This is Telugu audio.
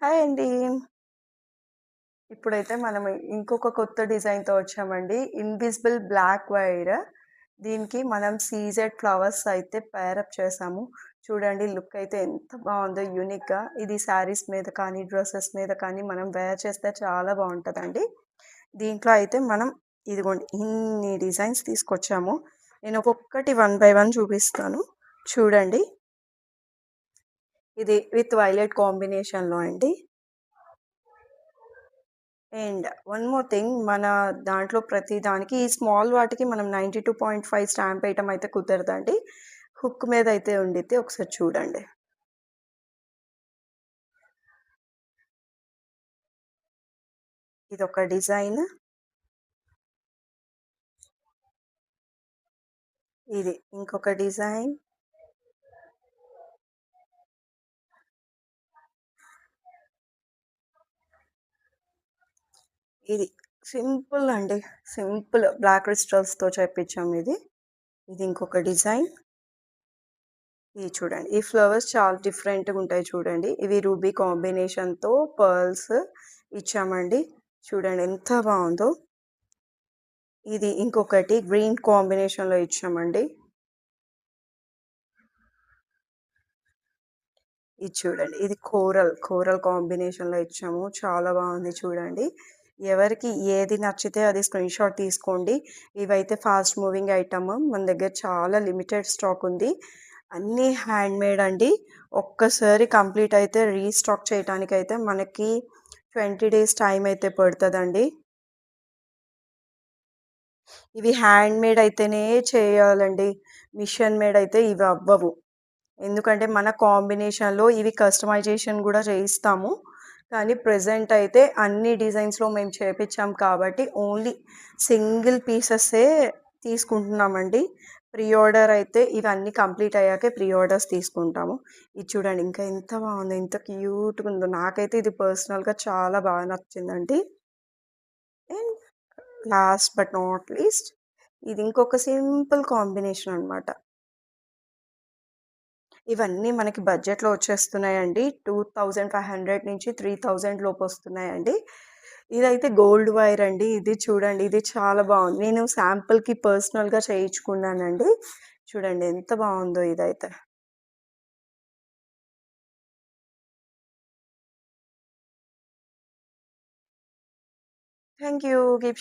హాయ్ అండి. ఇప్పుడైతే మనం ఇంకొక కొత్త డిజైన్‌తో వచ్చామండి. Invisible black wire. దీనికి మనం సీజెడ్ ఫ్లవర్స్ అయితే పేరప్ చేసాము. చూడండి లుక్ అయితే ఎంత బావుందో యూనిక్‌గా. ఇది శారీస్ మీద కానీ, డ్రెసెస్ మీద కానీ మనం వేర్ చేస్తే చాలా బావుంటదండి. దీంట్లో అయితే మనం ఇదిగోండి ఇన్ని డిజైన్స్ తీసుకొచ్చాము. నేను ఒక్కొక్కటి వన్ బై వన్ చూపిస్తాను. చూడండి. ఇది విత్ వైలెట్ కాంబినేషన్‌లో అండి. అండ్ వన్ మోర్ థింగ్ మన దాంట్లో ప్రతి దానికి ఈ స్మాల్ వాటికి మనం 92.5 స్టాంప్ వేయటం అయితే కుదరదండి. హుక్ మీద అయితే ఉండిద్ది. ఒకసారి చూడండి. ఇదొక డిజైన్. ఇది ఇంకొక డిజైన్. ఇది సింపుల్ అండి. సింపుల్ బ్లాక్ క్రిస్టల్స్‌తో చేపిచ్చాం ఇది. ఇది ఇంకొక డిజైన్. ఇది చూడండి. ఈ ఫ్లవర్స్ చాలా డిఫరెంట్‌గా ఉంటాయి చూడండి. ఇవి రూబీ కాంబినేషన్‌తో పర్ల్స్ ఇచ్చామండి. చూడండి ఎంత బావుందో. ఇది ఇంకొకటి గ్రీన్ కాంబినేషన్‌లో ఇచ్చామండి. ఇది చూడండి. ఇది కోరల్ కాంబినేషన్‌లో ఇచ్చాము. చాలా బాగుంది చూడండి. ఎవరికి ఏది నచ్చితే అది స్క్రీన్‌షాట్ తీసుకోండి. ఇవైతే ఫాస్ట్ మూవింగ్ ఐటెమ్. మన దగ్గర చాలా లిమిటెడ్ స్టాక్ ఉంది. అన్నీ హ్యాండ్‌మేడ్ అండి. ఒక్కసారి కంప్లీట్ అయితే రీస్టాక్ చేయటానికైతే మనకి 20 డేస్ టైం అయితే పడతదండి. ఇవి హ్యాండ్‌మేడ్ అయితేనే చేయాలండి. మిషన్ మేడ్ అయితే ఇవి అవ్వవు. ఎందుకంటే మన కాంబినేషన్‌లో ఇవి కస్టమైజేషన్ గూడా చేయిస్తాము. కానీ ప్రెజెంట్ అయితే అన్ని డిజైన్స్‌లో మేము చేపిచ్చాం కాబట్టి ఓన్లీ సింగిల్ పీసెసే తీసుకుంటున్నామండి. ప్రీ ఆర్డర్ అయితే ఇవన్నీ కంప్లీట్ అయ్యాకే ప్రీ ఆర్డర్స్ తీసుకుంటాము. ఇది చూడండి ఇంకా ఎంత బావుందో, ఎంత క్యూట్‌గా ఉందో. నాకైతే ఇది పర్సనల్‌గా చాలా బాగా నచ్చిందండి. And last but not least ఇది ఇంకొక సింపుల్ కాంబినేషన్ అన్నమాట. ఇవన్నీ మనకి బడ్జెట్‌లో వచ్చేస్తున్నాయండి. 2500 నుంచి 3000 లోపు వస్తున్నాయండి. ఇదైతే గోల్డ్ వైర్ అండి. ఇది చూడండి. ఇది చాలా బావుంది. నేను శాంపుల్‌కి పర్సనల్‌గా చేయించుకున్నానండి. చూడండి ఎంత బావుందో ఇదైతే. Thank you. కీప్